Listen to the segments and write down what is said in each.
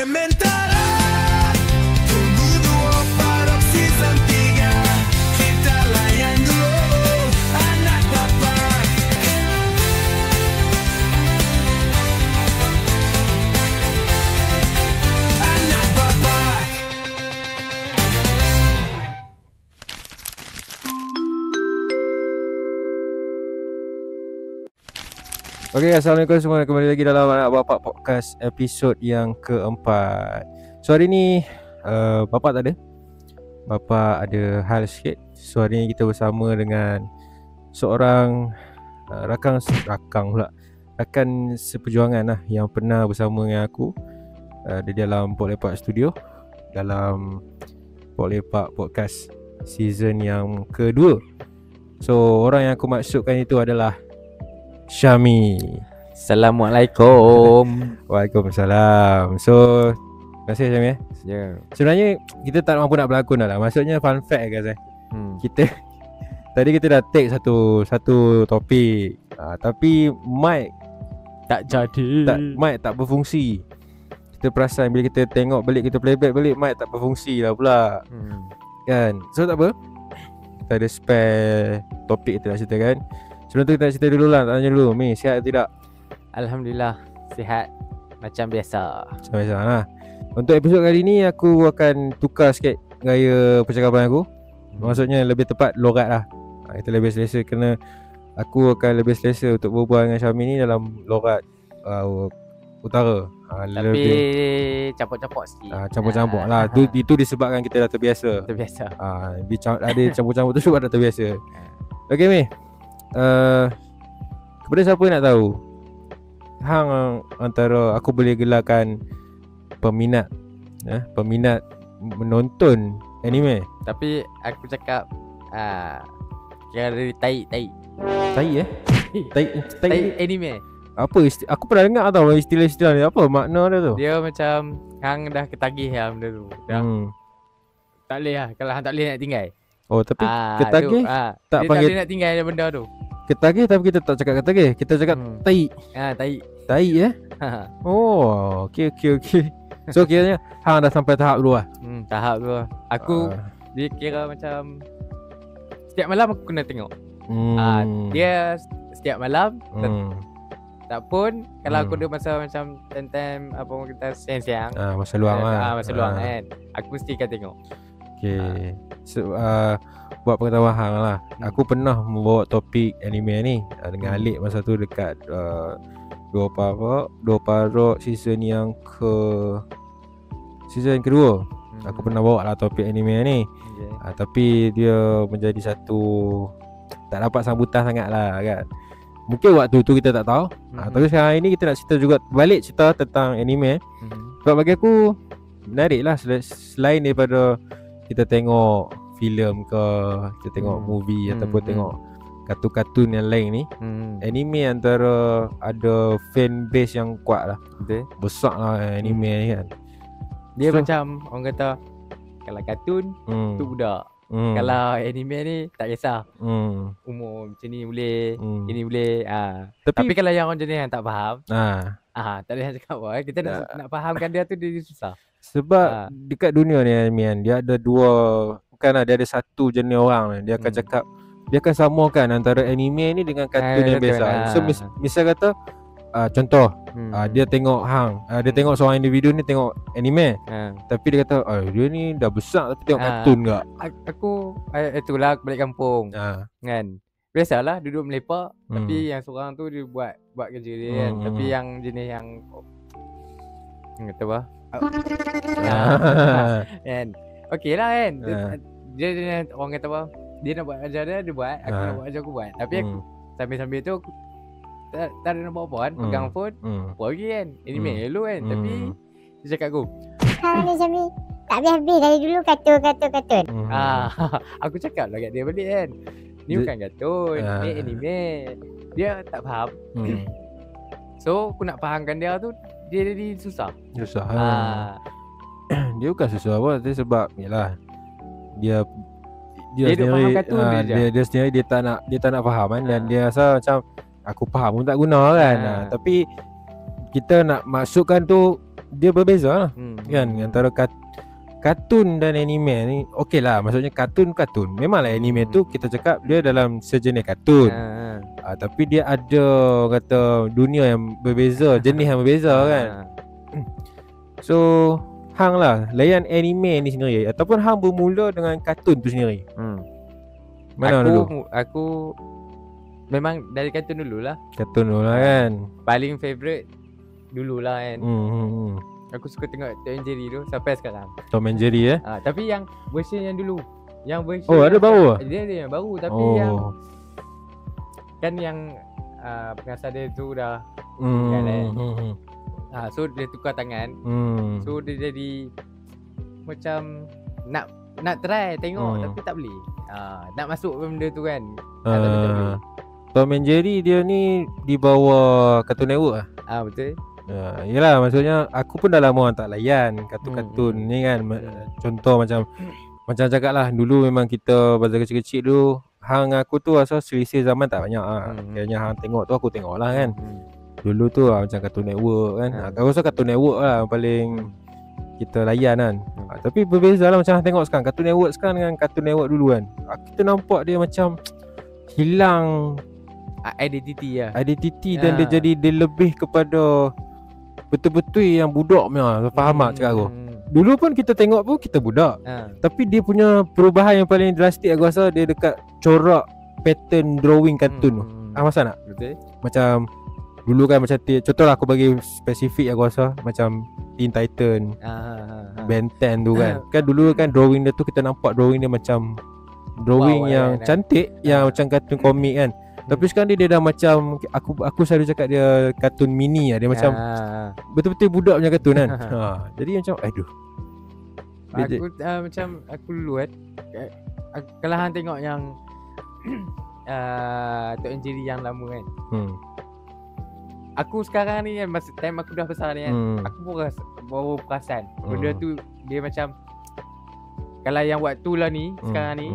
Sementara tunggu dua parok season 3. Kita layan dulu anak papa. Anak papa. Okay, Assalamualaikum semua. Kembali lagi dalam Anak Bapak Podcast episod yang keempat. So hari ni Bapak tak ada. Bapak ada hal sikit. So hari ni kita bersama dengan seorang rakan seperjuangan lah, yang pernah bersama dengan aku di dalam Pok Lepak Studio, dalam Pok Lepak Podcast season yang kedua. So orang yang aku maksudkan itu adalah Syami. Assalamualaikum. Waalaikumsalam. So terima kasih Syami Ya. Sebenarnya kita tak mampu nak berlakon dah lah. Maksudnya fun fact guys Kita tadi kita dah take satu topik, tapi mic Tak jadi. mic tak berfungsi. Kita perasan bila kita tengok balik, kita playback balik, mic tak berfungsi lah pula. Kan. So tak apa, kita ada spare topik kita nak cerita kan. Sebelum tu kita nak cerita dulu lah. Tanya dulu, Mi, sihat tidak? Alhamdulillah sihat macam biasa. Macam biasa lah. Untuk episod kali ni aku akan tukar sikit gaya percakapan aku. Maksudnya lebih tepat logat lah. Kita lebih selesa, kerana aku akan lebih selesa untuk berbual dengan Syami ni dalam logat utara. Tapi campur-campur sikit. Campur-campur lah. Itu disebabkan kita dah terbiasa. Terbiasa. Ada campur-campur tu sebab dah terbiasa. Okay Mi, kepada siapa nak tahu, hang antara aku boleh gelarkan peminat menonton anime. Tapi aku cakap kira dari tai anime. Apa aku pernah dengar tau istilah-istilah ni. Apa makna dia tu? Dia macam hang dah ketagih lah benda tu. Dah tak boleh lah. Kalau hang tak boleh nak tinggal. Oh tapi ketagih tak dia panggil tak boleh nak tinggal benda tu. ketagih, tapi kita tak cakap ketagih. Kita cakap tai. Tai. Oh, okey. So kiranya hang dah sampai tahap dulu lah. Tahap tu lah. Aku dia kira macam setiap malam aku kena tengok. Dia setiap malam tak pun kalau aku ada masa macam time apa orang kata siang-siang, masa luang lah. masa luang kan, aku mesti akan tengok. Okay. So, buat pengetahuan hang lah, aku pernah membawa topik anime ni dengan Alik masa tu dekat Dua Parok season kedua. Aku pernah bawa lah topik anime ni. Tapi dia menjadi satu tak dapat sambutan sangat lah kan. Mungkin waktu tu kita tak tahu. Tapi sekarang ini kita nak cerita juga, balik cerita tentang anime. Sebab bagi aku menarik lah, selain daripada kita tengok filem ke, kita tengok movie ataupun tengok kartun-kartun yang lain ni, anime antara ada fan base yang kuat lah. Besar lah anime ni kan. Dia macam orang kata kalau kartun tu budak. Kalau anime ni tak kisah. Umur macam ni boleh, ini boleh. Tapi kalau yang orang jenis yang tak faham, tak boleh nak cakap apa. Kita nak fahamkan dia tu dia susah. Sebab dekat dunia ni anime, dia ada dua, bukanlah dia ada satu jenis orang ni. Dia akan cakap, dia akan samakan antara anime ni dengan kartun yang biasa. So misal kata contoh, dia tengok dia tengok seorang individu ni tengok anime, tapi dia kata dia ni dah besar tapi tengok kartun tak. Aku itulah aku balik kampung kan. Biasalah duduk melepak, tapi yang seorang tu dia buat kerja dia kan. Tapi yang jenis yang kata apa? Kan. Okey lah kan. Dia orang kata apa? Dia nak buat kerja dia buat, aku nak buat kerja aku buat. Tapi aku sambil-sambil tu aku tak ada nak buat apa kan, pegang phone, buat lagi kan. Anime dulu kan. Tapi dia cakap aku, ni Syami tak habis-habis dari dulu kartun. Aku cakap lah kat dia balik kan, ni bukan kartun, ni anime. Dia tak faham. So aku nak fahamkan dia tu, dia jadi susah. Dia bukan susah apa, tapi sebab yalah dia sendiri, dia sendiri dia tak nak faham kan. Dan dia rasa macam aku faham pun tak guna kan. Tapi kita nak masukkan tu dia berbeza lah. Kan antara kartun dan anime ni okey lah, maksudnya kartun memanglah anime tu kita cakap dia dalam sejenis kartun. Tapi dia ada kata dunia yang berbeza, jenis yang berbeza kan. So hang lah layan anime ni sendiri ataupun hang bermula dengan kartun tu sendiri. Mana dulu? Aku memang dari kartun dululah. Kartun dulu lah kan. Paling favourite dululah kan. Aku suka tengok Tom and Jerry tu sampai sekarang. Tom and Jerry tapi yang version yang dulu. Yang version ada baru? Dia ada yang baru tapi yang kan yang pengasas dia tu dah so dia tukar tangan. So dia jadi macam nak try tengok tapi tak boleh. Nak masuk benda tu kan. Tapi tak boleh. Tom and Jerry dia ni di bawah Cartoon Network betul. Yelah maksudnya aku pun dah lama tak layan kartun-kartun ni kan. Contoh macam cakap lah, dulu memang kita masa kecil-kecil dulu hang aku tu asal selisih zaman tak banyak kayaknya hang tengok tu aku tengok lah kan. Dulu tu macam Cartoon Network kan. Aku rasa Cartoon Network lah paling kita layan kan. Tapi berbeza lah macam hang tengok sekarang Cartoon Network sekarang dengan Cartoon Network dulu kan. Kita nampak dia macam hilang identity dan dia jadi dia lebih kepada betul-betul yang budak punya. Faham tak cakap aku? Dulu pun kita tengok pun kita budak. Tapi dia punya perubahan yang paling drastik aku rasa dia dekat corak pattern drawing kartun tu. Masa nak? Betul. Macam dulu kan macam contohlah aku bagi spesifik aku rasa macam Teen Titan, Ben 10 tu kan. Kan dulu kan drawing dia tu kita nampak drawing dia macam drawing yang cantik, yang macam kartun komik kan. Tapi sekarang dia dah macam aku selalu cakap dia kartun mini lah. Dia macam betul-betul budak punya kartun kan. Jadi macam aduh. Aku macam aku dulu kan. Kalau hang tengok yang Tom and Jerry yang lama kan. Aku sekarang ni kan masa time aku dah besar ni kan. Aku baru perasan benda tu dia macam kalau yang waktu lah ni sekarang ni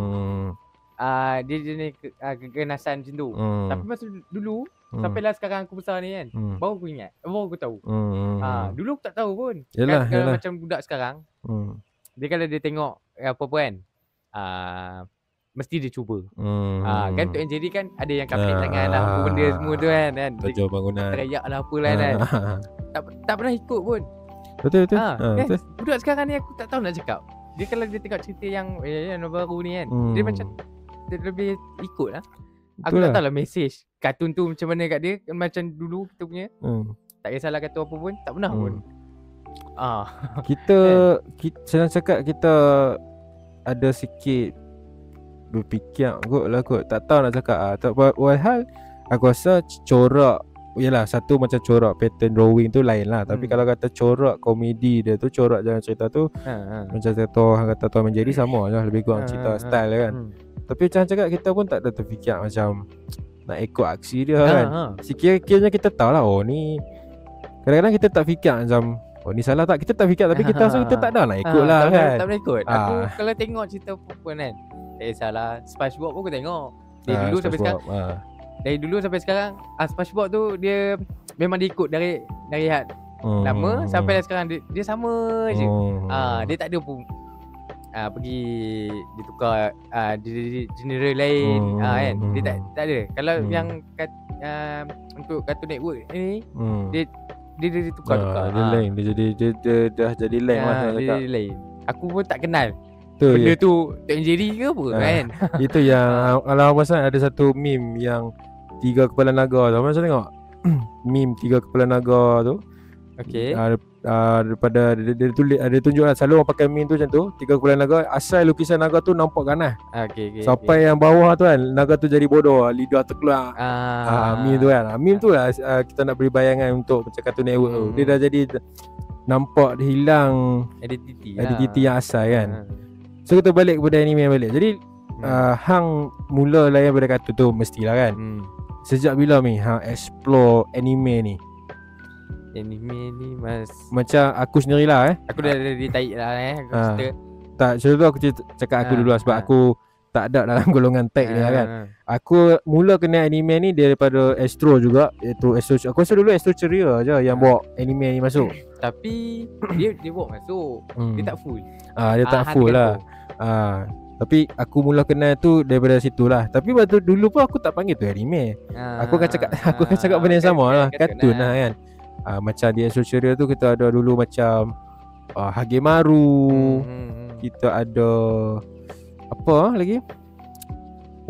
dia jenis keganasan macam tu. Tapi masa dulu sampailah sekarang aku besar ni kan, baru aku ingat, baru aku tahu. Dulu aku tak tahu pun. Yalah, kalau macam budak sekarang, dia kalau dia tengok apa-apa kan, mesti dia cuba. Kan Tom and Jerry kan ada yang kapit tangan lah, apa benda semua tu kan. Tujuh bangunan. Teriak lah apalah kan. Tak pernah ikut pun. Betul. Kan? Budak sekarang ni aku tak tahu nak cakap. Dia kalau dia tengok cerita yang baru ni kan, dia macam dia lebih ikut lah. Aku tak tahu lah mesej kartun tu macam mana kat dia. Macam dulu kita punya tak kisahlah kata apa pun, tak pernah pun. Kita senang cakap kita ada sikit berfikir kot. Tak tahu nak cakap walhal aku rasa corak yalah satu macam corak pattern drawing tu lain lah. Tapi kalau kata corak komedi dia tu, corak jalan cerita tu macam kata Tom and Jerry sama lah, lebih kurang cerita style kan. Tapi macam cakap kita pun tak ada terfikir macam nak ikut aksi dia kan. Sekiranya kita tahu lah ni kadang-kadang kita tak fikir macam ni salah tak, kita tak fikir. Tapi kita rasa kita tak ada nak ikut lah kan. Tak boleh ikut. Aku kalau tengok cerita apa kan, salah SpongeBob pun aku tengok dari dulu sampai sekarang. Dari dulu sampai sekarang SpongeBob tu dia memang diikut dari lama sampai sekarang dia sama je. Dia tak ada pun pergi ditukar genre lain kan. Dia tak ada. Kalau yang untuk Cartoon Network ni dia ditukar-tukar. Dia lain. Dia dah jadi lain lah. Dia lain. Aku pun tak kenal benda tu Tom and Jerry ke apa kan. Itu yang kalau pasal ada satu meme yang 3 kepala naga tu. Macam tengok meme 3 kepala naga tu. Okey. Daripada dia tulis ada tunjuk lah selalu orang pakai meme tu macam tu 3 kepala naga, asal lukisan naga tu nampak ganas. Okey. Sampai yang bawah tu kan naga tu jadi bodoh, lidah terkeluar. Meme tu kan. Meme tu lah kita nak beri bayangan untuk macam Cartoon Network tu. Dia dah jadi nampak dia hilang identiti yang asal kan. So kita balik kepada anime balik. Jadi hang mula layan pada kartun tu mestilah kan. Sejak bila ni hang explore anime ni? Anime ni macam aku sendirilah aku dah ditarik lah aku cerita. Tak, sebab tu aku cakap aku dulu lah. Sebab aku tak ada dalam golongan tech ni lah kan. Aku mula kena anime ni daripada Astro juga, iaitu Astro. Aku rasa dulu Astro Ceria je yang bawa anime ni masuk. Tapi dia bawa masuk. Dia tak full. Dia tak full lah. Tapi aku mula kenal tu daripada situ lah. Tapi waktu dulu pun aku tak panggil tu anime. Aku akan cakap benda yang sama lah, kartun lah kan. Macam di Astro Ceria tu kita ada dulu macam Hagemaru. Kita ada apa lagi?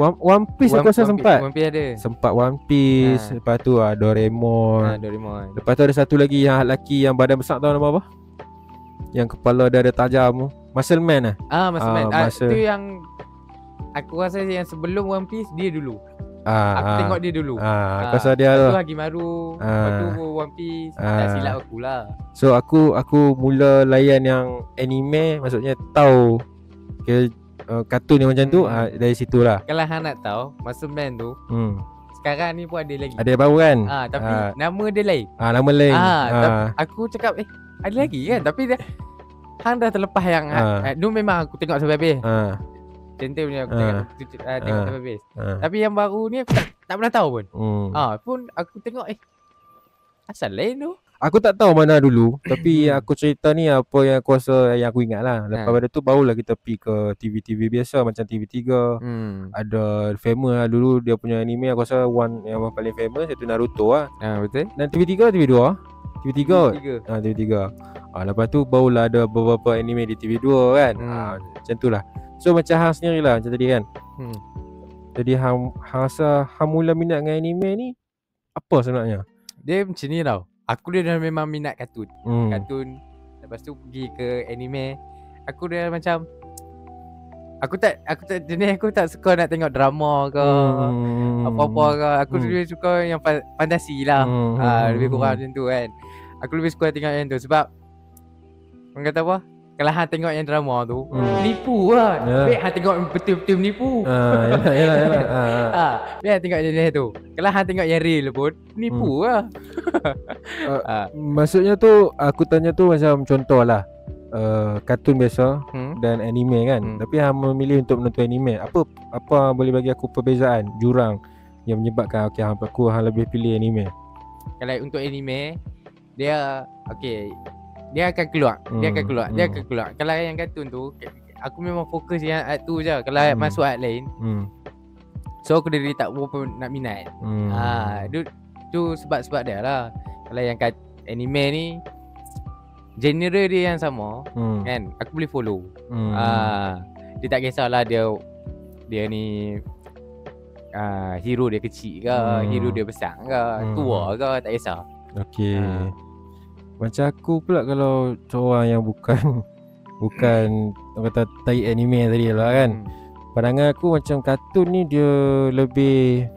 One Piece aku rasa sempat. One Piece ada. Sempat One Piece. Lepas tu Doraemon. Doraemon. Lepas tu ada satu lagi yang lelaki yang badan besar, tahu nama apa? Yang kepala dia ada tajam tu. Muscle Man lah. Muscle Man. Itu yang aku rasa yang sebelum One Piece dia dulu. Aku tengok dia dulu. Aku rasa dia tu Hagemaru. Lepas tu One Piece. Tak silap aku lah. So aku mula layan yang anime, maksudnya tahu kartun yang macam tu dari situ lah. Kalau hang nak tahu Muscle Man tu sekarang ni pun ada lagi. Ada baru kan? Tapi nama dia lain. Nama lain. Aku cakap ada lagi kan. Tapi dia hang dah terlepas yang tu memang aku tengok sampai habis. Centil punya aku tengok sampai habis. Tapi yang baru ni aku tak pernah tahu pun. Pun aku tengok asal lain tu. Aku tak tahu mana dulu. Tapi yang aku cerita ni apa yang aku rasa, yang aku ingat lah. Lepas pada tu barulah kita pergi ke TV-TV biasa macam TV3. Ada famous lah dulu dia punya anime. Aku rasa one yang paling famous iaitu Naruto lah. Betul. Dan TV3 TV2? TV3 TV3. Lepas tu barulah ada beberapa anime di TV2 kan. Macam tu lah. So macam hang sendiri lah macam tadi kan. Jadi hang rasa hang mula minat dengan anime ni apa sebenarnya? Dia macam ni tau. Aku dia dah memang minat kartun. Kartun. Lepas tu pergi ke anime. Aku dah macam Aku tak jenis aku tak suka nak tengok drama ke apa-apa ke. Aku lebih suka yang fantasi lah. Lebih kurang macam tu kan. Aku lebih suka tengok yang tu sebab orang kata apa? Kalau hang tengok yang drama tu nipu lah. Baik hang tengok betul-betul menipu. Yalah. Biar tengok jenis tu. Kalau hang tengok yang real pun nipu lah. Maksudnya tu aku tanya tu macam contoh lah. Kartun biasa dan anime kan. Tapi hang memilih untuk menonton anime. Apa boleh bagi aku perbezaan jurang yang menyebabkan aku lebih pilih anime? Kalau untuk anime dia dia akan keluar. Dia akan keluar. Kalau yang kartun tu aku memang fokus yang art tu je. Kalau masuk art lain so aku dari tak berapa nak minat. Tu sebab dia lah. Kalau yang anime ni genre dia yang sama kan, aku boleh follow. Dia tak kisahlah dia ni hero dia kecil ke, hero dia besar ke, tua ke, tak kisah. Okey. Macam aku pula kalau seorang yang bukan orang kata tai anime tadi lah kan. Pandangan aku macam kartun ni dia lebih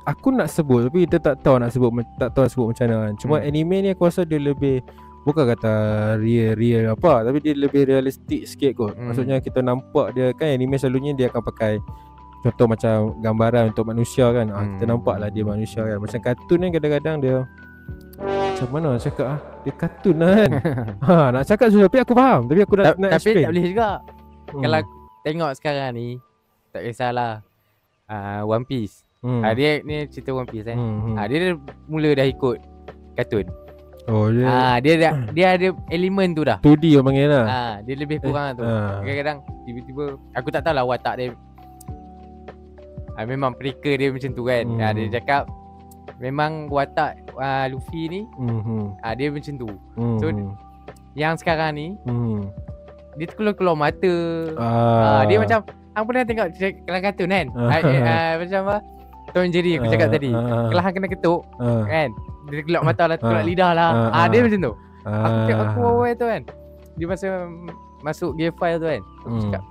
aku nak sebut tapi dia tak tahu nak sebut macam mana kan. Cuma anime ni aku rasa dia lebih bukan kata real apa, tapi dia lebih realistik sikit kot. Maksudnya kita nampak dia kan anime selalunya dia akan pakai contoh macam gambaran untuk manusia kan. Kita nampak lah dia manusia kan. Macam kartun kan kadang-kadang dia macam mana nak cakap dia kartun lah kan. Nak cakap susah tapi aku faham. Tapi aku nak tapi explain. tak boleh juga. Kalau tengok sekarang ni tak kisahlah One Piece. Dia ni cerita One Piece kan. Dia mula dah ikut kartun. Dia ada elemen tu dah. 2D orang panggil lah. Dia lebih kurang tu. Kadang-kadang tiba-tiba aku tak tahulah watak dia. Memang mereka dia macam tu kan. Dia cakap memang watak Luffy ni dia macam tu. So yang sekarang ni dia keluar mata. Dia macam hang pernah tengok kalau kartun kan. Macam apa Tom and Jerry aku cakap tadi. Kalau hang kena ketuk kan, dia keluar mata lah, keluar lidah lah. Dia macam tu. Aku awal tu kan, dia masa masuk gear file tu kan, aku cakap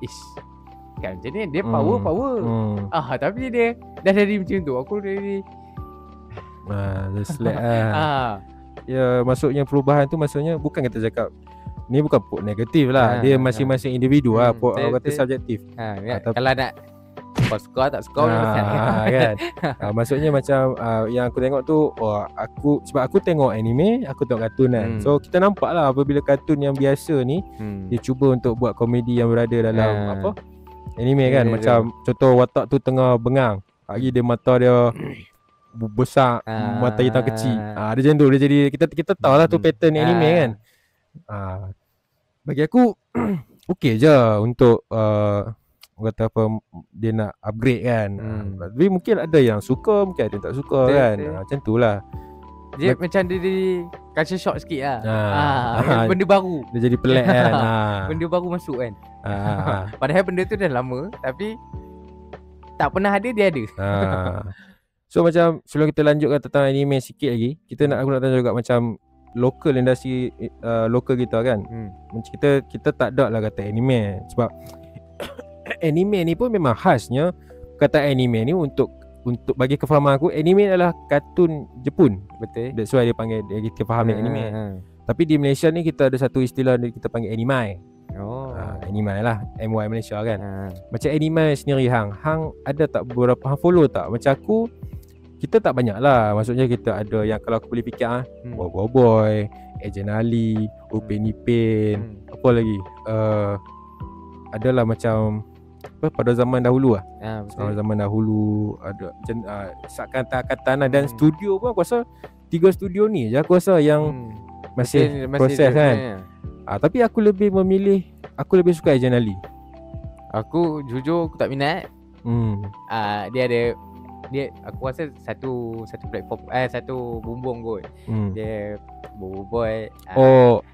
kan macam ni dia power. Tapi dia dah jadi macam tu. Aku dari just like ya, maksudnya perubahan tu maksudnya bukan kita cakap ni bukan negatif lah. Dia masing-masing individu lah. Orang kata subjektif. Kalau nak Kau suka tak suka pasal kan. Maksudnya macam yang aku tengok tu sebab aku tengok anime, aku tengok kartun kan. So kita nampak lah apabila kartun yang biasa ni dia cuba untuk buat komedi yang berada dalam anime kan. Macam contoh watak tu tengah bengang, lagi dia mata dia besar, mata hitam kecil. Dia macam tu. Dia jadi kita tahu lah tu pattern anime kan. Bagi aku okey je untuk kata apa, dia nak upgrade kan. Tapi mungkin ada yang suka, mungkin ada yang tak suka kan. Macam tu lah. Dia macam dia culture shock sikit lah. Benda baru. Dia jadi pelik kan. Benda baru masuk kan. Padahal benda tu dah lama, tapi tak pernah ada, dia ada. So macam sebelum kita lanjutkan tentang anime sikit lagi, aku nak tanya juga macam local industri local kita kan. Macam kita tak ada lah kata anime. Sebab anime ni pun memang khasnya kata anime ni untuk bagi kefahaman aku, anime adalah kartun Jepun. Betul. That's why dia panggil, kita faham anime. Tapi di Malaysia ni kita ada satu istilah kita panggil anime. Anime lah, MY Malaysia kan. Macam anime sendiri hang ada tak beberapa hang follow tak? Macam aku, kita tak banyak lah. Maksudnya kita ada yang kalau aku boleh fikir Boy, Ejen Ali, Upin Ipin, apa lagi? Adalah macam pada zaman dahulu lah. Zaman dahulu ada macam angkatan dan studio pun aku rasa 3 studio ni je aku rasa yang masih proses kan. Tapi aku lebih suka Ejen Ali. Aku jujur aku tak minat. Dia aku rasa satu platform, satu bumbung kot. Dia Boy.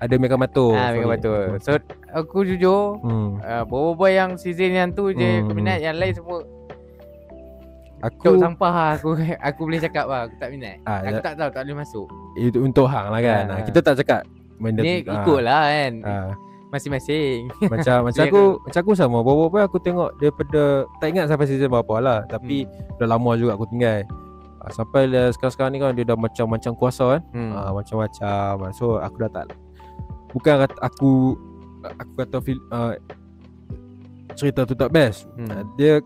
Ada Megamoto. Megamoto. So aku jujur Boy yang season yang tu je aku minat, yang lain semua aku sampah. Aku boleh cakap lah, aku tak minat. Aku tak tahu, tak boleh masuk. Itu untuk hang lah kan. Kita tak cakap ni ikut lah kan. Masing-masing. Macam aku sama Boy aku tengok daripada tak ingat sampai season berapa lah, tapi dah lama juga aku tinggal. Sampai sekarang ni kan dia dah macam-macam kuasa kan. Macam-macam. So aku dah tak, bukan kata aku kata cerita tu tak best. Dia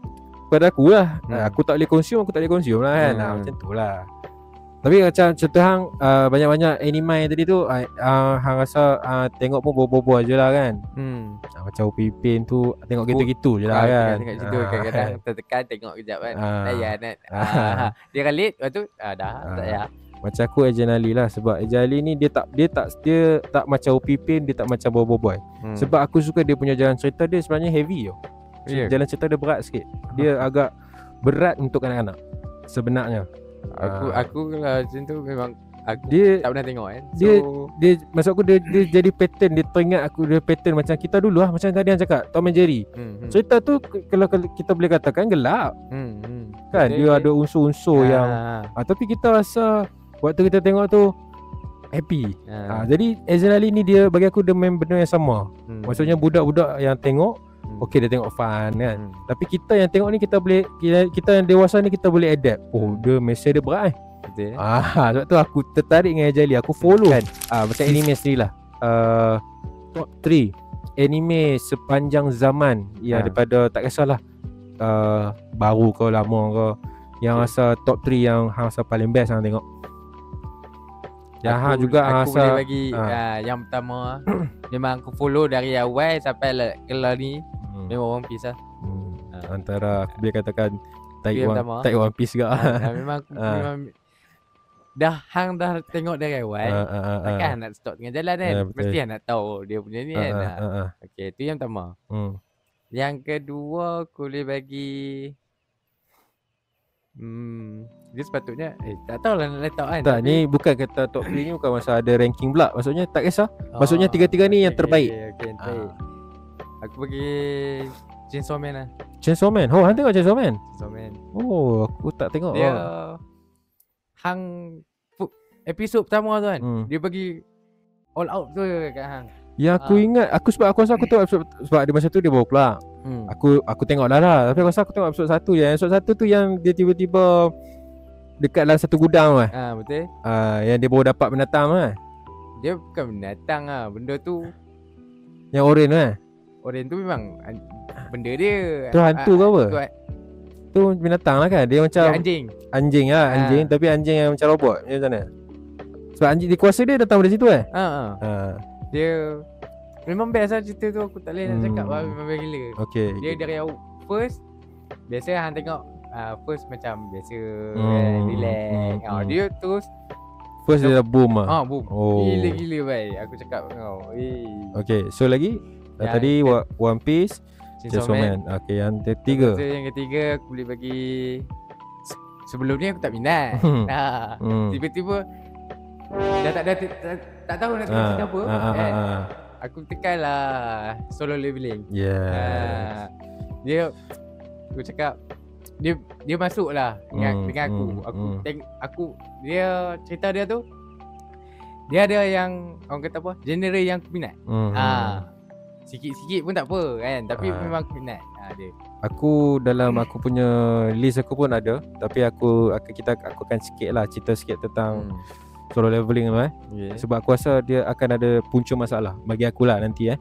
pada aku lah. Aku tak boleh consume lah kan. Macam tu lah. Tapi macam contoh hang banyak-banyak anime tadi tu hang rasa tengok pun bobo-bobo je lah kan. Macam Upin tu tengok gitu-gitu je lah kan. Tengok situ kadang-kadang tertekan tengok kejap kan. Layan kan. Dia kalit lepas tu dah tak payah. Macam aku Ejen Ali lah. Sebab Ejen Ali ni dia tak macam Upin, dia tak macam Bobo. Sebab aku suka dia punya jalan cerita dia sebenarnya heavy tau. Jalan cerita dia berat sikit. Dia agak berat untuk anak-anak sebenarnya. Aku kalau macam tu memang aku tak pernah tengok kan. Dia maksud aku dia jadi pattern. Dia teringat aku dia pattern macam kita dulu lah. Macam tadi yang cakap Tom and Jerry. Cerita tu kalau kita boleh katakan gelap. Kan dia ada unsur-unsur yang tapi kita rasa waktu kita tengok tu happy. Jadi Ejen Ali ni dia bagi aku dia main benda yang sama. Maksudnya budak-budak yang tengok okey dia tengok fun kan. Tapi kita yang tengok ni kita yang dewasa ni kita boleh adapt. Dia mesej dia berat betul. Sebab tu aku tertarik dengan Ejen Ali. Aku follow kan. Macam anime sendiri lah. Top 3 anime sepanjang zaman yang daripada tak kisahlah baru ke lama ke, yang rasa top 3 yang hang rasa paling best hang tengok. Yang hang juga aku boleh bagi yang pertama memang aku follow dari awal sampai kelar ni. Memang One Piece lah. Antara aku boleh katakan Type One Piece juga. Memang dah hang dah tengok dari awal. Takkan nak stop tengah jalan kan. Mesti nak tahu dia punya ni kan. Okey, tu yang pertama. Yang kedua aku boleh bagi dia sepatutnya tak tahulah nak letak kan. Tak, ni bukan kata top 3 ni bukan masa ada ranking pula. Maksudnya tak kisah. Maksudnya tiga-tiga ni yang terbaik. Okey, terbaik. Aku bagi Chainsaw Man lah. Chainsaw Man. Hang tengok Chainsaw Man? Chainsaw Man. Aku tak tengok. Dia hang episod pertama tu kan. Dia bagi all out tu kat hang. Ya aku ingat sebab aku rasa aku tengok episod sebab dia masa tu dia baru keluar. Aku tengok dah lah. Tapi aku rasa aku tengok episod 1 je. Episod 1 tu yang dia tiba-tiba dekat dalam satu gudang lah. Betul. Yang dia baru dapat binatang lah. Dia bukan binatang lah. Benda tu yang oren lah. Oren tu memang benda dia. Tu hantu ke apa? tu binatang lah kan. Dia macam anjing lah, anjing tapi anjing yang macam robot macam mana. Sebab anjing kuasa dia datang dari situ Dia memang best lah cerita tu. Aku tak boleh nak cakap lah. Memang best gila. Okay. Dia dari first, biasa hang tengok first macam biasa relax. Dia terus first dia dah boom lah. Boom. Gila-gila baik. Aku cakap kau. Okay, so lagi tadi One Piece, Chainsaw Man. Okay, yang ketiga. Yang ketiga aku boleh bagi, sebelum ni aku tak minat. Tiba-tiba dah tak tahu nak tengok apa. Aku tekan lah Solo Leveling. Dia aku cakap dia masuk lah dengan aku dia cerita dia tu, dia ada yang orang kata apa, genre yang aku minat. Sikit-sikit pun tak apa kan, tapi memang aku minat dia. Aku dalam aku punya list aku pun ada, tapi aku akan sikit lah cerita sikit tentang Solo Leveling tu sebab aku rasa dia akan ada punca masalah bagi aku lah nanti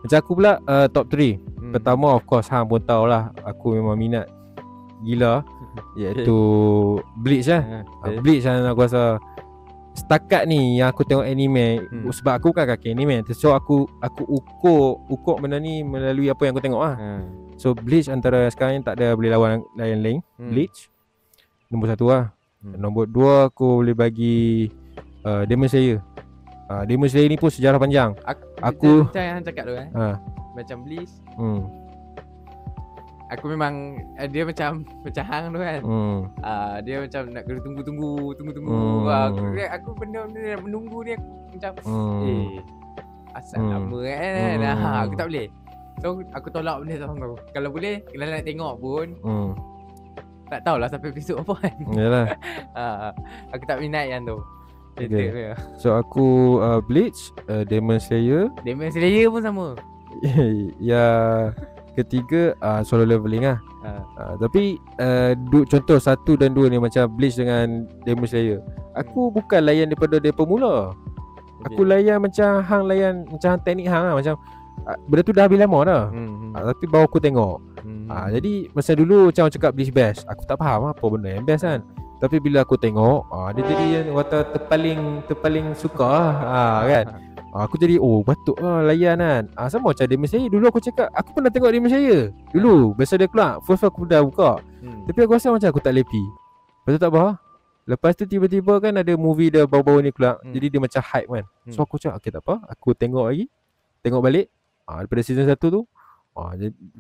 Macam aku pula top 3. Pertama of course hang pun tahu lah, aku memang minat gila iaitu Bleach Bleach aku rasa setakat ni yang aku tengok anime, sebab aku bukan kaki anime, so aku ukur benda ni melalui apa yang aku tengok So Bleach antara sekarang ni tak ada boleh lawan lain Bleach nombor 1 lah. Nombor 2 aku boleh bagi Demon Slayer. Demon Slayer ni pun sejarah panjang. Aku macam yang cakap tu macam Bleach. Aku memang dia macam hang tu kan. Dia macam nak kena tunggu. Aku benda nak menunggu ni aku macam asal lama kan. Aku tak boleh. So aku tolak benda tu. Kalau boleh, kalau nak tengok pun tak tahulah sampai episod apa kan. Yalah. Aku tak minat yang tu. Okay. So aku Bleach, Demon Slayer pun sama. Ya ketiga Solo Leveling lah. Tapi contoh 1 dan 2 ni macam Bleach dengan Demon Slayer, aku bukan layan daripada pemula. Aku layan macam hang layan, macam teknik hang lah. Macam benda tu dah habis lama dah. Tapi baru aku tengok. Jadi masa dulu macam cakap Bleach best, aku tak faham apa benda yang best kan. Tapi bila aku tengok dia jadi yang kata terpaling suka kan. Aku jadi patut layan kan. Sama macam Demon Slayer. Dulu aku cakap aku pernah tengok Demon Slayer dulu, biasa dia keluar first aku dah buka. Tapi aku rasa macam aku tak lepi. Betul tak bah? Lepas tu tiba-tiba kan ada movie dia baru-baru ni keluar. Jadi dia macam hype kan. So aku cakap okay tak apa, aku tengok lagi. Tengok balik daripada season 1 tu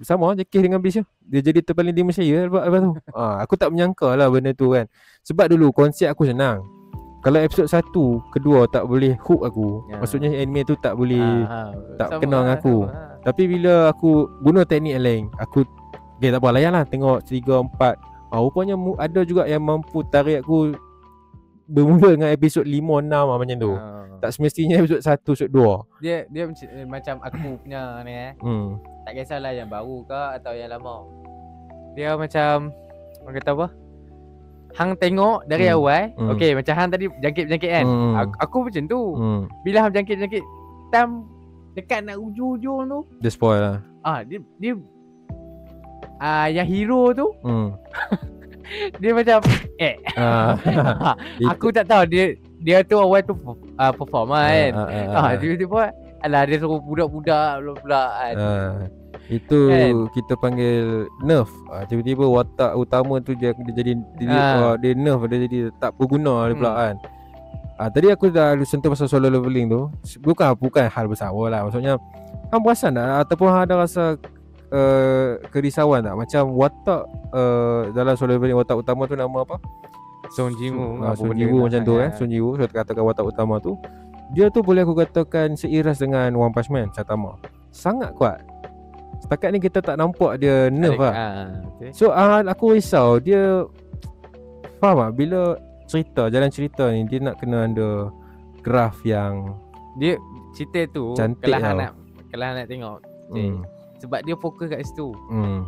sama je kes dengan Bleach. Dia jadi terpaling Demon Slayer lepas tu. Aku tak menyangka lah benda tu kan. Sebab dulu konsep aku senang. Kalau episod 1, kedua tak boleh hook aku, maksudnya anime tu tak boleh tak kena dengan aku. Tapi bila aku guna teknik yang lain, aku tak apa, layan lah tengok 3, 4. Rupanya ada juga yang mampu tarik aku bermula dengan episod 5, 6 macam tu. Tak semestinya episod 1, episod 2. Dia macam aku punya ni tak kisahlah yang baru ke atau yang lama. Dia macam orang kata apa, hang tengok dari awal. Okay, macam hang tadi jangkit-jangkit kan. Aku macam tu. Bila hang jangkit-jangkit tam dekat nak ujung-ujung tu, dia spoil lah. Dia yang hero tu dia macam aku tak tahu dia tu awal tu perform kan. Tiba-tiba dia suruh budak-budak pula kan. Itu kan? Kita panggil nerf. Tiba-tiba watak utama tu dia jadi dia nerf, dia jadi tak berguna pula kan. Tadi aku dah sentuh pasal Solo Leveling tu. Bukan hal besar lah. Maksudnya hang perasan tak ataupun hang ada rasa kerisauan tak macam watak dalam Solo Leveling, watak utama tu nama apa? Song Jinwoo. Song Jinwoo macam tu kan. Song Jinwoo, so katakan watak utama tu, dia tu boleh aku katakan seiras dengan One Punch Man, Saitama. Sangat kuat. Setakat ni kita tak nampak dia nerf lah. Okay. So aku risau dia, faham tak, bila jalan cerita ni dia nak kena ada graf yang dia cerita tu cantik kalau nak tengok sebab dia fokus kat situ.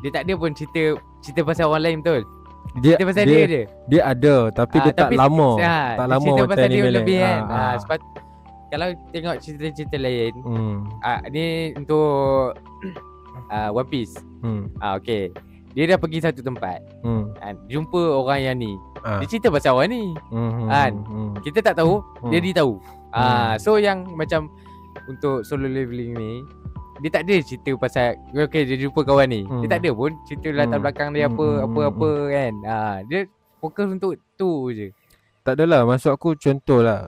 Dia tak ada pun cerita pasal orang lain betul. Cerita pasal dia ada tapi dia tak lama. Tak lama cerita macam pasal anime dia lain. lebih kan. Sebab kalau tengok cerita-cerita lain ni untuk One Piece. Okay. dia dah pergi satu tempat. Jumpa orang yang ni. Dia cerita pasal orang ni. Kita tak tahu, dia tahu. So yang macam untuk solo leveling ni, dia tak ada cerita pasal dia jumpa kawan ni. Dia tak ada pun cerita latar belakang dia apa kan. Dia fokus untuk tu je. Tak adalah, maksud aku contoh lah.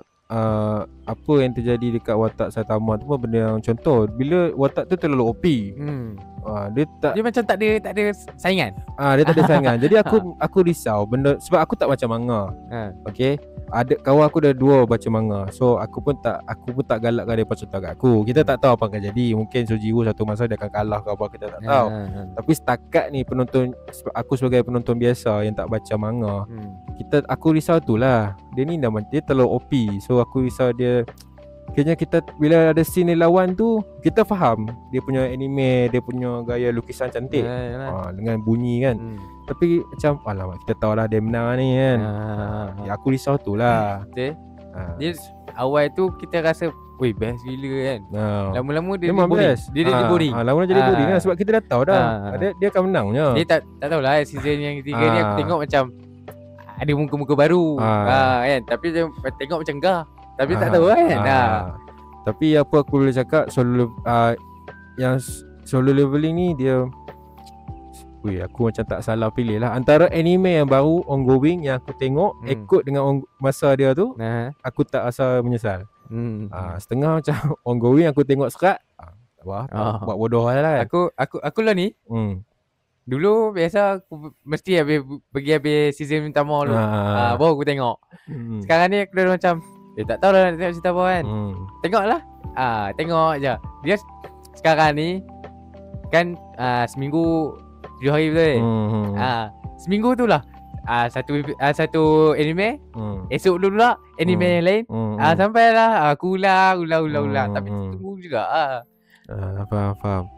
Apa yang terjadi dekat watak Saitama tu pun benda yang contoh. Bila watak tu terlalu OP, dia macam tak ada saingan. Dia tak ada saingan. Jadi aku risau benda, sebab aku tak baca manga. Okay, ada kawan aku dah 2 baca manga. So aku pun tak galakkan dia pasal kat aku. Kita tak tahu apa akan jadi. Mungkin Sojiro satu masa dia akan kalah ke apa, kita tak tahu. Tapi setakat ni penonton, aku sebagai penonton biasa yang tak baca manga, aku risau tu lah. Dia ni dia terlalu OP. So aku risau dia, kayaknya kita bila ada scene lawan tu, kita faham dia punya anime, dia punya gaya lukisan cantik, dengan bunyi kan. Tapi macam alamak, kita tahu lah dia menang ni kan. Aku risau tu lah. Dia awal tu kita rasa weh best gila kan. Lama-lama dia boring. Dia boring. Lama-lama jadi boring kan, sebab kita dah tahu dah dia akan menangnya. Dia tak tahulah season yang ketiga ni aku tengok macam ada muka-muka baru kan. Tapi dia tengok macam gah, tapi tak tahu kan. Tapi apa aku boleh cakap, yang solo leveling ni dia, aku macam tak salah pilih lah. Antara anime yang baru ongoing yang aku tengok ikut dengan masa dia tu, aku tak rasa menyesal. Setengah macam ongoing aku tengok serat, buat bodoh lah. Aku lah ni. Dulu biasa aku mesti habis season pertama dulu. Baru aku tengok. Sekarang ni aku dah macam tak tahu lah nak tengok cerita apa kan. Tengok lah. Tengok je. Dia sekarang ni kan seminggu 7 hari betul. Seminggu tu lah satu anime. Esok dulu lah anime yang lain. Sampailah aku ulang. Tapi tunggu juga. Faham.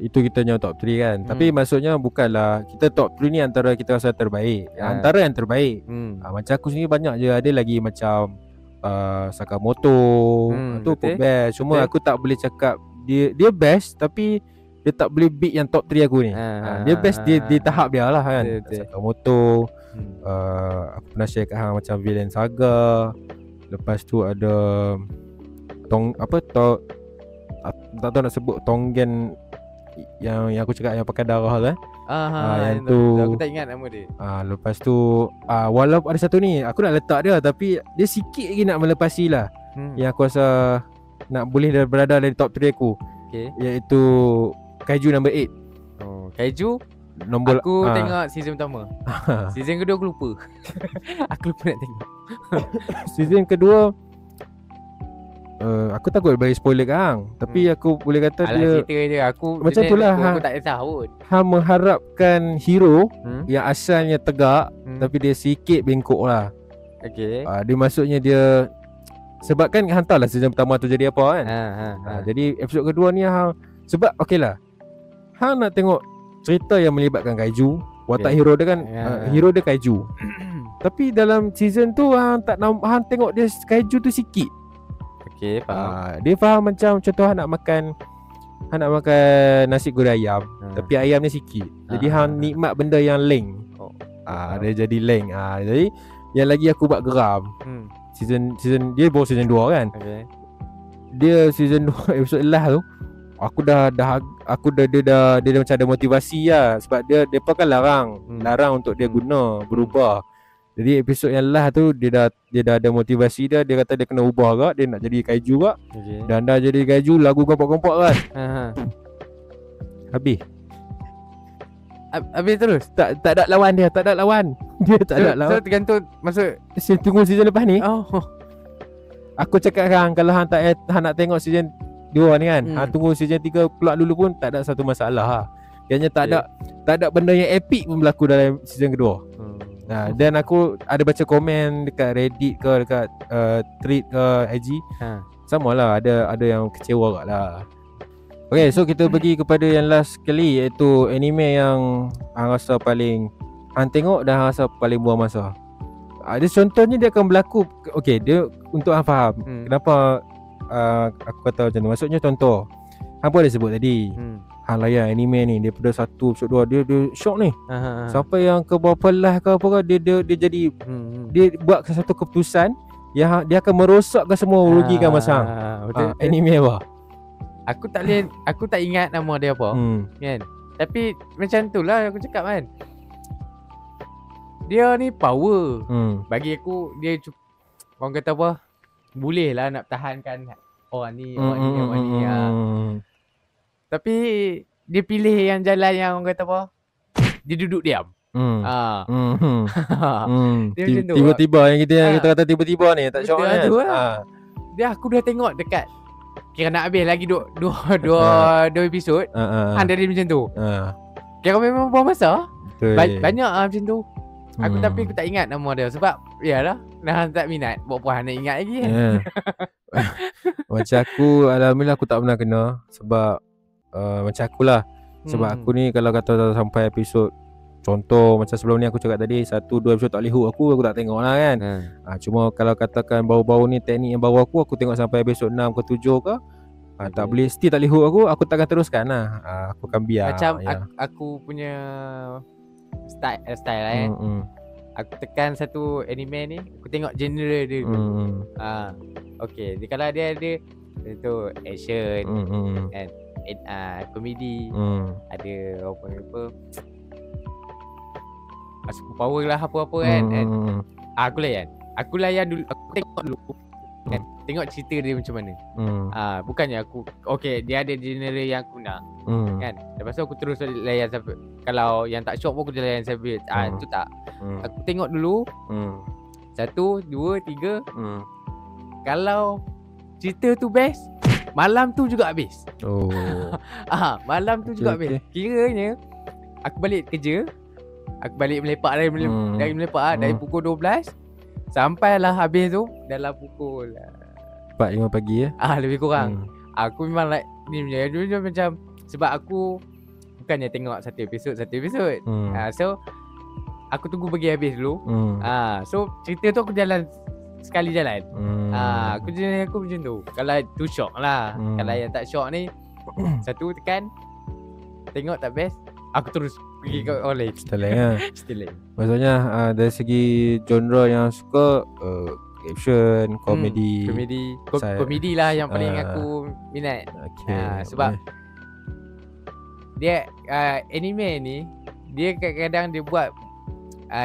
Itu kita punya top 3 kan. Tapi maksudnya bukanlah kita top 3 ni antara kita rasa terbaik. Antara yang terbaik. Macam aku sendiri banyak je. Ada lagi macam Sakamoto, tu pun best. Cuma aku tak boleh cakap dia best, tapi dia tak boleh beat yang top 3 aku ni. Dia best di tahap dia lah kan. Sakamoto, aku pernah share kat hang macam Villain Saga. Lepas tu ada tak tahu nak sebut Tonggen yang aku cakap yang pakai darah kan. Yang tu aku tak ingat nama dia. Lepas tu walaupun ada satu ni aku nak letak dia, tapi dia sikit lagi nak melepasi lah. Yang aku rasa nak boleh berada dari top 3 aku, iaitu Kaiju number 8. Kaiju nombor aku tengok season pertama. Season kedua aku lupa. Aku lupa nak tengok. Season kedua aku takut bagi spoiler kat hang. Tapi aku boleh kata dia cerita dia. Aku macam tu lah. Aku tak kisah pun. Hang mengharapkan hero yang asalnya tegak, tapi dia sikit bengkok lah. Dia maksudnya dia, sebab kan hang tahu lah season pertama tu jadi apa kan. Jadi episod kedua ni hang, sebab okey lah, hang nak tengok cerita yang melibatkan kaiju. Watak hero dia kan hero dia kaiju. Tapi dalam season tu hang tengok dia kaiju tu sikit. Faham. Dia faham macam contoh hang nak makan nasi goreng ayam, tapi ayamnya sikit. Jadi hang nikmat benda yang leng. Dia jadi leng. Jadi yang lagi aku buat geram. Season dia baru season 2 kan. Dia season 2 episod last tu, dia dah macam ada motivasi lah. Sebab dia kan larang untuk dia guna berubah. Jadi episod yang last tu dia dah ada motivasi dia. Dia kata dia kena ubah agak, dia nak jadi kaiju agak. Dan dah jadi kaiju, lagu gompak-gompak kan. Habis terus tak ada lawan dia. Tak ada lawan. Dia tak ada lawan. So tergantung masuk tunggu season lepas ni. Aku cakap kan, kalau hang nak tengok season 2 ni kan, hang tunggu season 3 keluar dulu pun tak ada satu masalah lah. Kayaknya tak ada benda yang epic pun berlaku dalam season kedua. Dan aku ada baca komen dekat Reddit ke, dekat tweet ke IG, samalah ada yang kecewa kat lah. Okay, so kita pergi kepada yang last kali, iaitu anime yang hang rasa paling hang tengok dan hang rasa paling buang masa. Dia contohnya dia akan berlaku. Okay, dia untuk hang faham kenapa aku kata macam tu. Maksudnya contoh hang boleh sebut tadi, hang layan anime ni daripada 1 episod 2 dia shock ni. Sampai yang ke berapa live ke apa ke dia jadi dia buat satu keputusan yang dia akan merosakkan semua, merugikan masa anime apa. Aku tak ingat nama dia apa kan. Tapi macam tu lah aku cakap kan. Dia ni power. Bagi aku dia orang kata apa, boleh lah nak tahankan orang ni. Tapi dia pilih yang jalan yang orang kata apa, dia duduk diam. Dia macam tu. Tiba-tiba yang kita kata tiba-tiba ni tak syok kan. Dia aku dah tengok dekat kira nak habis lagi dua episod. Han dia macam tu. Kira memang buang masa. Banyak macam tu. Tapi aku tak ingat nama dia sebab yalah dah tak minat. Buat puan nak ingat lagi kan. Macam aku alhamdulillah aku tak pernah kena sebab macam akulah. Sebab aku ni kalau kata sampai episod, contoh macam sebelum ni aku cakap tadi 1-2 episod tak boleh hook aku tak tengok lah kan. Cuma kalau katakan baru-baru ni teknik yang baru aku tengok sampai episod 6 ke 7 ke tak boleh, still tak boleh hook aku takkan teruskan lah. Aku akan biar. Macam aku punya style lah kan. Aku tekan satu anime ni, aku tengok genre dia dulu. Okay, kalau dia ada itu action kan, komedi, ada apa super power lah apa-apa kan. Aku layan dulu, aku tengok dulu kan, tengok cerita dia macam mana. Bukannya aku dia ada genre yang aku nak kan. Lepas tu aku terus layan sampai, kalau yang tak shock pun aku layan sampai. Itu tak. Aku tengok dulu 1, 2, 3. Kalau cerita tu best, malam tu juga habis. Malam tu juga habis. Kiranya aku balik kerja, aku balik melepak dari melepak dari pukul 12 sampailah habis tu dalam pukul 4-5 pagi ya. Lebih kurang. Aku memang like ni macam sebab aku bukannya tengok satu episod. So aku tunggu pergi habis dulu. So cerita tu aku jalan sekali jalan. Aku macam tu. Kalau tu shock lah. Kalau yang tak shock ni satu tekan, tengok tak best, aku terus pergi ke online. Setelah. Maksudnya dari segi genre yang suka action, komedi. Komedi lah yang paling aku minat. Sebab dia anime ni dia kadang-kadang dia buat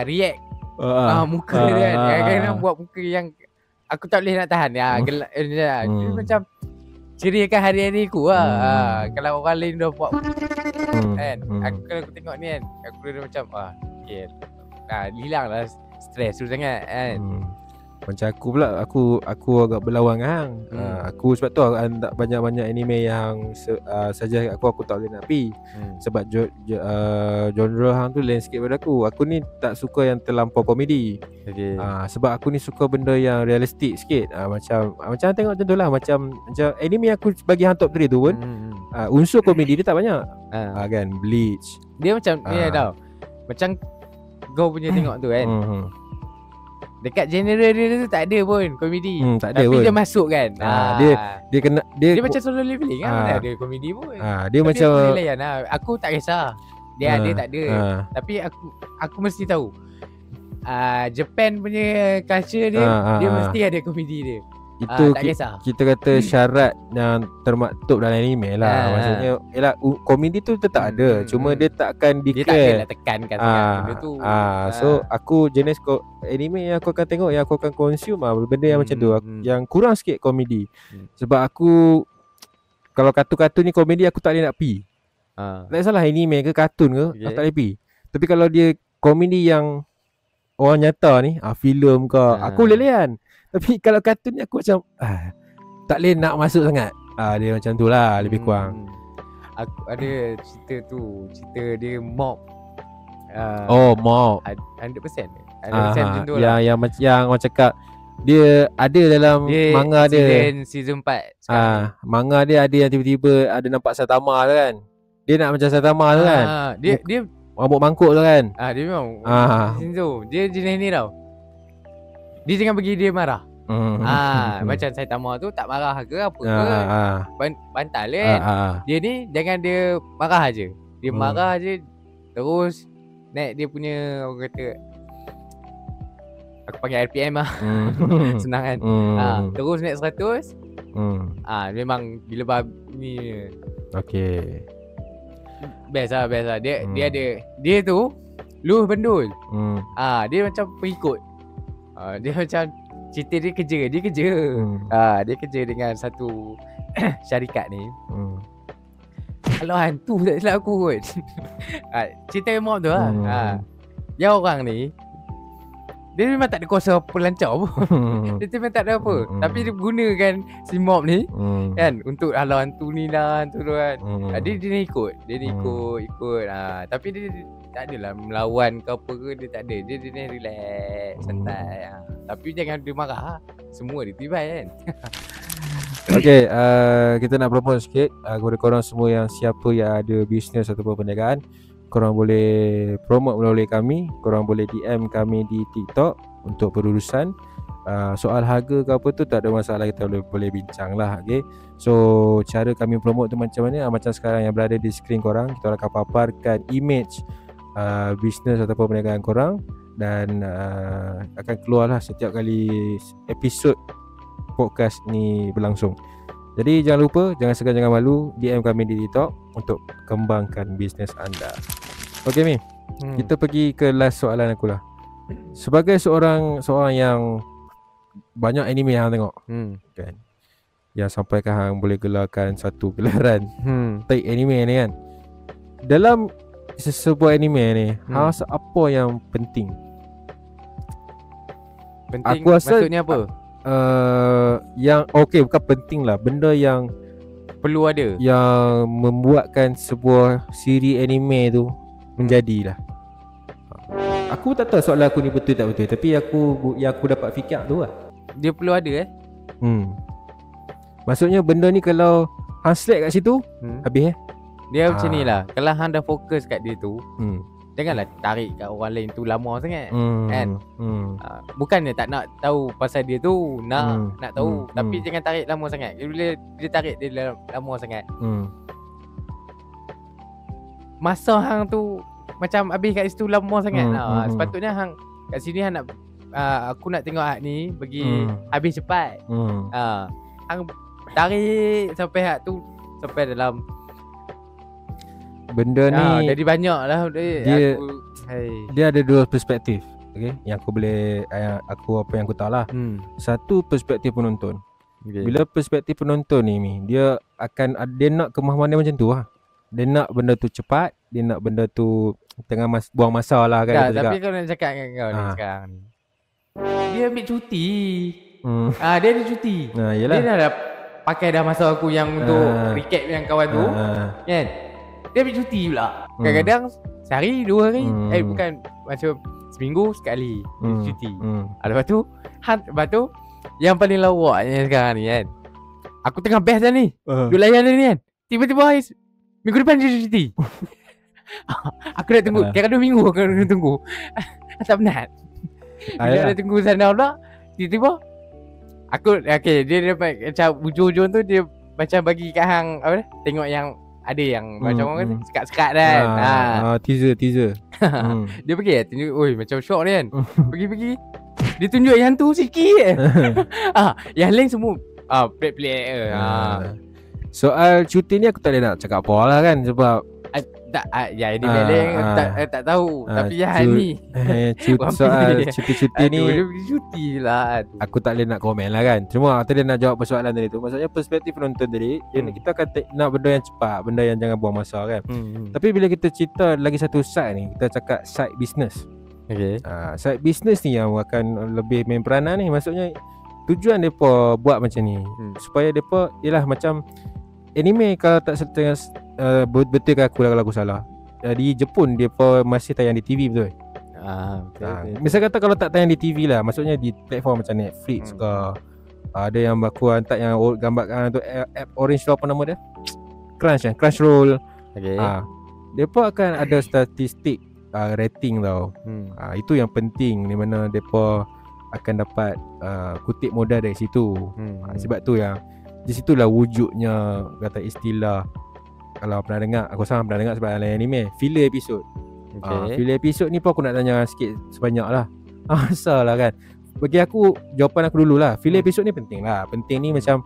react muka dia kan. Kadang-kadang buat muka yang aku tak boleh nak tahan. Gelak dia macam ceriakan hari-hari aku lah. Kalau orang lain dah buat kan, kalau aku tengok ni kan, aku dah macam hilang lah stres tu sangat kan. Macam aku pula, aku agak berlawan dengan hang. Aku sebab tu tak banyak-banyak anime yang saja aku tak boleh nak pergi. Sebab genre hang tu lain sikit pada aku. Aku ni tak suka yang terlampau komedi. Sebab aku ni suka benda yang realistik sikit. Macam tengok macam tu lah. Macam anime aku bagi hang top 3 tu pun unsur komedi dia tak banyak. Kan Bleach. Dia macam ni tau. Macam kau punya tengok tu kan. Dekat genre dia tu tak ada pun komedi. Tak ada tapi pun. Dia masuk kan. Dia kena dia macam solo leveling kan. Tak ada komedi pun. Dia tapi macam aku boleh layan lah. Aku tak kisah dia ada tak ada. Tapi aku mesti tahu Japan punya culture dia, dia mesti ada komedi dia. Itu tak kisah. kita kata syarat yang termaktub dalam anime lah. Maksudnya ialah komedi tu tetap ada. Cuma dia takkan dia tak adalah tekankan sangat benda tu. So aku jenis anime yang aku akan tengok, yang aku akan consume benda yang macam tu, yang kurang sikit komedi. Sebab aku kalau kartun-kartun ni komedi aku tak boleh nak pi. Tak salah anime ke kartun ke, aku tak boleh pi. Tapi kalau dia komedi yang orang nyata ni, filem ke, aku boleh layan. Tapi kalau kartun ni aku macam tak boleh nak masuk sangat. Dia macam tu lah lebih kurang. Aku ada cerita dia mob. Mob 100% macam tu lah. Yang orang cakap dia ada dalam manga dia season 4 manga dia ada yang tiba-tiba ada nampak Saitama tu kan. Dia nak macam Saitama tu kan. Dia rambut mangkuk tu kan. Dia memang Shinzo. Dia jenis ni tau. Dia jangan bagi dia marah. Macam Saitama tu tak marah ke apa ke, bantal kan. Dia ni jangan dia marah je. Dia marah je terus naik dia punya, orang kata, aku panggil RPM lah. Senang kan. Terus naik 100. Memang bila ni. Okay. Best lah. Dia ada, dia tu luh bendul. Dia macam pengikut. Dia macam cerita dia kerja. Dia kerja dengan satu syarikat ni. Kalau hantu tak silap aku kot. Cerita mob tu lah. Yang orang ni, dia memang tak ada kuasa apa lancar pun. Dia memang tak ada apa. Tapi dia gunakan si mob ni kan, untuk halau hantu ni lah, hantu tu kan. Dia ni ikut. Tapi dia tak adalah melawan ke apa ke, dia tak ada. Dia ni relax, santai. Tapi jangan dia marah. Semua dia tibai kan. Okay, kita nak promote sikit kepada korang semua yang siapa yang ada bisnes ataupun perniagaan. Korang boleh promote melalui kami. Korang boleh DM kami di TikTok untuk berurusan. Soal harga ke apa tu tak ada masalah, kita boleh bincang lah. Okay. So cara kami promote tu macam mana? Macam sekarang yang berada di skrin korang, kita akan paparkan image bisnes ataupun perniagaan korang. Dan akan keluarlah setiap kali episod podcast ni berlangsung. Jadi jangan lupa, jangan segan, jangan malu, DM kami di TikTok untuk kembangkan bisnes anda. Okay Mi, kita pergi ke last soalan aku lah. Sebagai seorang yang banyak anime yang tengok kan, yang sampai ke hang boleh gelarkan satu gelaran take anime ni kan. Dalam sebuah anime ni, apa yang penting? Aku rasa maksudnya apa? Yang bukan penting lah, benda yang perlu ada, yang membuatkan sebuah siri anime tu menjadilah. Aku tak tahu soalan aku ni betul tak betul, tapi yang aku dapat fikir tu lah, dia perlu ada maksudnya benda ni kalau hang slack kat situ habis dia macam ni lah. Kalau hang dah fokus kat dia tu, janganlah tarik kat orang lain tu lama sangat kan. Bukannya tak nak tahu pasal dia tu, nak tahu, tapi jangan tarik lama sangat. Bila dia tarik dia lama sangat, masa hang tu macam habis kat situ lama sangat. Sepatutnya hang kat sini hang nak aku nak tengok hak ni bagi habis cepat. Hang tarik sampai hak tu, sampai dalam benda ni jadi banyak lah dia ada dua perspektif. Okay, yang aku boleh apa yang aku tahu lah. Satu, perspektif penonton. Bila perspektif penonton ni dia nak kemah-mana macam tu lah. Dia nak benda tu cepat, dia nak benda tu tengah buang masa lah kan. Tapi kalau nak cakap dengan kau ni sekarang ni, dia ambil cuti. Dia ada cuti. Yelah. Dia dah pakai dah masa aku yang untuk recap yang kawan tu kan. Dia ambil cuti pula. Kadang-kadang sehari, 2 hari. Bukan, macam seminggu sekali cuti. Lepas tu yang paling lawaknya sekarang ni kan, aku tengah best dah ni, duk layan dia ni kan, tiba-tiba minggu depan dia cuti. Aku dah tunggu, kira 2 minggu aku dah tunggu. Tak penat. Bila dah tunggu sana pula, tiba-tiba aku, dia dapat macam ujung-ujung tu dia macam bagi kat hang apa, tengok yang ada yang macam orang kata sekat-sekat kan. Teaser. Dia pergi tunjuk, oi macam shock ni kan. Pergi dia tunjuk yang tu sikit. Yang lain semua pelik-pelik. Soal cuti ni aku tak boleh nak cakap apa lah kan, sebab ya ini balik tak tahu. Tapi yang ni soal cuti-cuti ni dia pergi cuti lah. Aku tak boleh nak komen lah kan. Cuma tadi nak jawab persoalan tadi tu, maksudnya perspektif penonton tadi, kita akan nak benda yang cepat, benda yang jangan buang masa kan. Tapi bila kita cerita lagi satu side ni, kita cakap side business. Side business ni yang akan lebih main peranan ni. Maksudnya tujuan mereka buat macam ni supaya mereka ialah macam anime. Kalau tak setengah betul ke aku lah kalau aku salah, di Jepun dia pun masih tayang di TV, betul? Misal kata kalau tak tayang di TV lah, maksudnya di platform macam Netflix ke, ada yang aku hantar yang gambar tu app orange tu, apa nama dia, Crunchyroll. Dia pun akan ada statistik rating tau. Itu yang penting, di mana depa akan dapat kutip modal dari situ. Sebab tu yang di situlah wujudnya kata istilah, kalau pernah dengar, aku rasa pernah dengar sebab dalam anime, filler episode. Filler episode ni pun aku nak tanya sikit sebanyak lah. Asal lah kan. Bagi aku, jawapan aku dululah, filler episode ni penting lah. Penting ni macam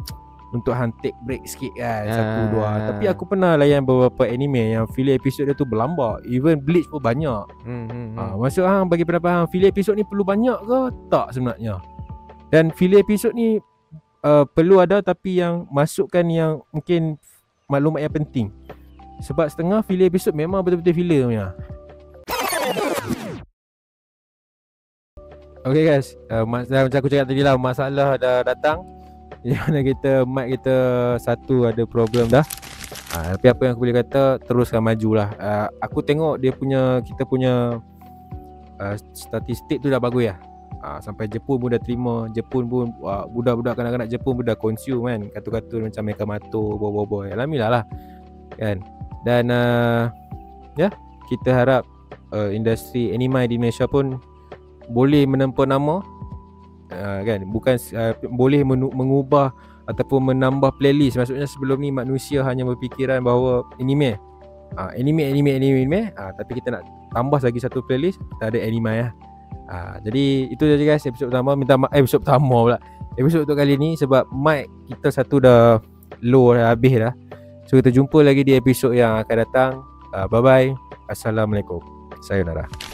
untuk hang take break sikit kan, 1-2. Tapi aku pernah layan beberapa anime yang filler episode dia tu berlambak. Even Bleach pun banyak. Maksud hang, bagi pendapat hang, filler episode ni perlu banyak ke tak sebenarnya? Dan filler episode ni perlu ada, tapi yang masukkan yang mungkin maklumat yang penting. Sebab setengah filler episode memang betul-betul filler punya. Okay guys, macam aku cakap tadi lah, masalah dah datang. Di mana mic kita satu ada problem dah. Tapi apa yang aku boleh kata, teruskan majulah. Aku tengok kita punya statistik tu dah bagus lah. Sampai Jepun pun dah terima. Jepun pun budak-budak kanak-kanak Jepun pun dah consume kan kartun-kartun macam Mekamato, boy. Alhamdulillah lah kan. Dan kita harap industri anime di Malaysia pun boleh menempa nama, kan, bukan boleh mengubah ataupun menambah playlist. Maksudnya sebelum ni manusia hanya berfikiran bahawa anime, tapi kita nak tambah lagi satu playlist, kita ada anime lah. Jadi itu saja guys episod pertama. Episod untuk kali ni, sebab mic kita satu dah low dah, habis dah. So kita jumpa lagi di episod yang akan datang. Bye bye. Assalamualaikum. Sayonara.